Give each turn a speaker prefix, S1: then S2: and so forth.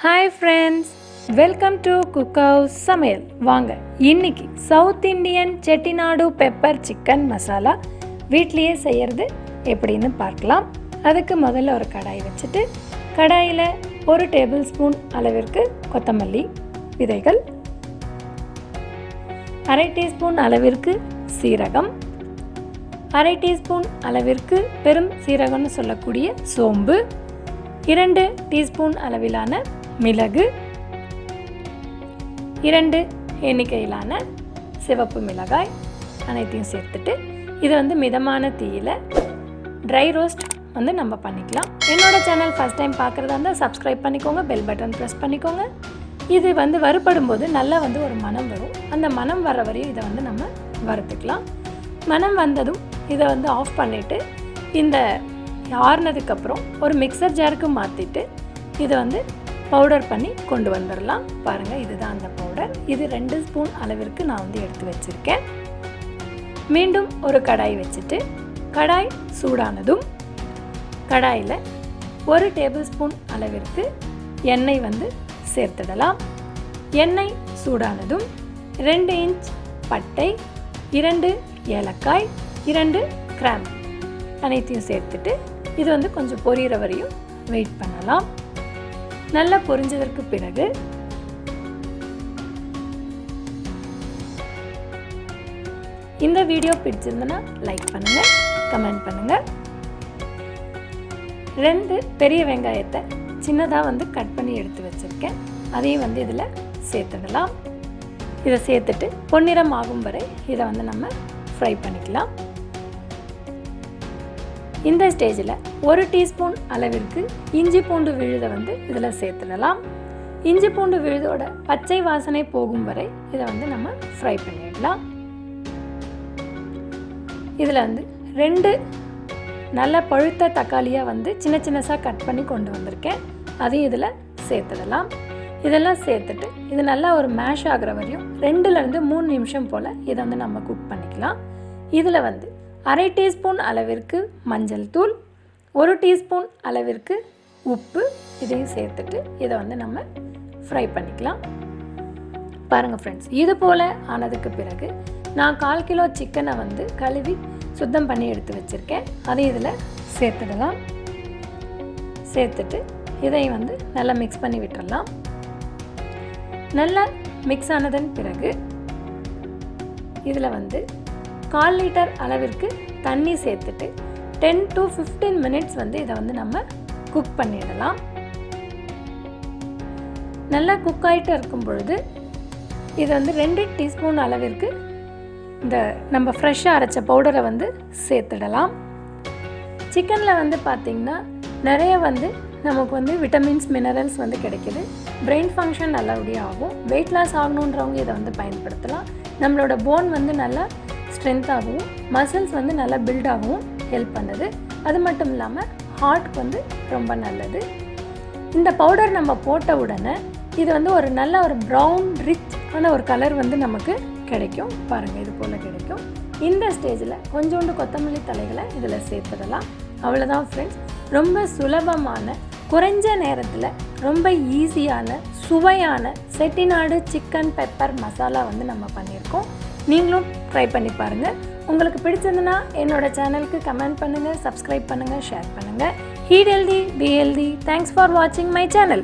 S1: Hi friends, welcome to cookhousesamayal. வாங்க இன்னைக்கு south Indian Chettinad pepper chicken masala வீட்லயே செய்யறது எப்படின்னு பார்க்கலாம். அதுக்கு முதல்ல ஒரு கடாய் வச்சிட்டு கடாயில 1 டேபிள்ஸ்பூன் அளவிற்கு கொத்தமல்லி விதைகள், 1/2 டீஸ்பூன் அளவிற்கு சீரகம், 1/2 டீஸ்பூன் அளவிற்கு பெரும் சீரகம்னு சொல்லக்கூடிய சோம்பு, 2 டீஸ்பூன் அளவிலான மிளகு, 2 எண்ணிக்கையிலான சிவப்பு மிளகாய் அனைத்தையும் சேர்த்துட்டு இது மிதமான தீயில ட்ரை ரோஸ்ட் நம்ம பண்ணிக்கலாம். என்னோட சேனல் ஃபர்ஸ்ட் டைம் பார்க்குறதா இருந்தால் சப்ஸ்கிரைப் பண்ணிக்கோங்க, பெல் பட்டன் ப்ரெஸ் பண்ணிக்கோங்க. இது வறுபடும் போது நல்லா ஒரு மனம் வரும். அந்த மனம் வர வரையும் இதை நம்ம வறுத்துக்கலாம். மனம் வந்ததும் இதை ஆஃப் பண்ணிவிட்டு இந்த ஆறுனதுக்கப்புறம் ஒரு மிக்சர் ஜாருக்கு மாற்றிட்டு இதை பவுடர் பண்ணி கொண்டு வந்துடலாம். பாருங்கள், இதுதான் அந்த பவுடர். இது 2 ஸ்பூன் அளவிற்கு நான் எடுத்து வச்சுருக்கேன். மீண்டும் ஒரு கடாய் வச்சுட்டு கடாய் சூடானதும் கடாயில் 1 டேபிள் ஸ்பூன் அளவிற்கு எண்ணெய் சேர்த்துடலாம். எண்ணெய் சூடானதும் 2 இன்ச் பட்டை, 2 ஏலக்காய், 2 கிராம்பு அனைத்தையும் சேர்த்துட்டு இது கொஞ்சம் பொரியிற வரையும் வெயிட் பண்ணலாம். நல்லா பொரிஞ்சதற்கு பிறகு இந்த வீடியோ பிடிச்சிருந்தனா லைக் பண்ணுங்க, கமெண்ட் பண்ணுங்க. 2 பெரிய வெங்காயத்தை சின்னதாக கட் பண்ணி எடுத்து வச்சிருக்கேன். அதையும் இதில் சேர்த்துடலாம். இதை சேர்த்துட்டு பொன்னிறம் ஆகும் வரை இதை நம்ம ஃப்ரை பண்ணிக்கலாம். இந்த ஸ்டேஜில் 1 டீஸ்பூன் அளவிற்கு இஞ்சி பூண்டு விழுதை இதில் சேர்த்துடலாம். இஞ்சி பூண்டு விழுதோட பச்சை வாசனை போகும் வரை இதை நம்ம ஃப்ரை பண்ணிடலாம். இதில் 2 நல்ல பழுத்த தக்காளியாக சின்ன சின்னசாக கட் பண்ணி கொண்டு வந்திருக்கேன். அதையும் இதில் சேர்த்துடலாம். இதெல்லாம் சேர்த்துட்டு இது நல்லா ஒரு மேஷ் ஆகிற வரையும் 2லேருந்து 3 நிமிஷம் போல் இதை நம்ம குக் பண்ணிக்கலாம். இதில் 1/2 டீஸ்பூன் அளவிற்கு மஞ்சள் தூள், 1 டீஸ்பூன் அளவிற்கு உப்பு இதையும் சேர்த்துட்டு இதை நம்ம ஃப்ரை பண்ணிக்கலாம். பாருங்கள் ஃப்ரெண்ட்ஸ், இது போல் ஆனதுக்கு பிறகு நான் 1/4 கிலோ சிக்கனை கழுவி சுத்தம் பண்ணி எடுத்து வச்சுருக்கேன். அதை இதில் சேர்த்துடலாம். சேர்த்துட்டு இதையும் நல்லா மிக்ஸ் பண்ணி விட்டுடலாம். நல்லா மிக்ஸ் ஆனதன் பிறகு இதில் 1/4 லிட்டர் அளவிற்கு தண்ணி சேர்த்துட்டு 10 to 15 மினிட்ஸ் இதை நம்ம குக் பண்ணிடலாம். நல்லா குக் ஆகிட்டு இருக்கும் பொழுது இது 2 டீஸ்பூன் அளவிற்கு இந்த நம்ம ஃப்ரெஷ்ஷாக அரைச்ச பவுடரை சேர்த்துடலாம். சிக்கனில் பார்த்திங்கன்னா நிறைய நமக்கு விட்டமின்ஸ், மினரல்ஸ் கிடைக்கிது. பிரெயின் ஃபங்க்ஷன் நல்லபடியாக ஆகும். வெயிட் லாஸ் ஆகணுன்றவங்க இதை பயன்படுத்தலாம். நம்மளோட போன் நல்லா ஸ்ட்ரென்த்தாகவும், மசில்ஸ் நல்லா பில்ட் ஆகவும் ஹெல்ப் பண்ணுது. அது மட்டும் இல்லாமல் ஹார்ட்க்கு ரொம்ப நல்லது. இந்த பவுடர் நம்ம போட்ட உடனே இது ஒரு நல்ல ஒரு ப்ரௌன் ரிச்சான ஒரு கலர் நமக்கு கிடைக்கும். பாருங்கள், இது போல் கிடைக்கும். இந்த ஸ்டேஜில் கொஞ்சோண்டு கொத்தமல்லி தலைகளை இதில் சேர்த்துடலாம். அவ்வளோதான் ஃப்ரெண்ட்ஸ், ரொம்ப சுலபமான, குறைஞ்ச நேரத்தில் ரொம்ப ஈஸியான, சுவையான செட்டிநாடு சிக்கன் பெப்பர் மசாலா நம்ம பண்ணியிருக்கோம். நீங்களும் ட்ரை பண்ணி பாருங்கள். உங்களுக்கு பிடிச்சிருந்துன்னா என்னோட சேனலுக்கு கமெண்ட் பண்ணுங்கள், சப்ஸ்கிரைப் பண்ணுங்கள், ஷேர் பண்ணுங்கள். Eat healthy, be healthy. Thanks for watching my channel.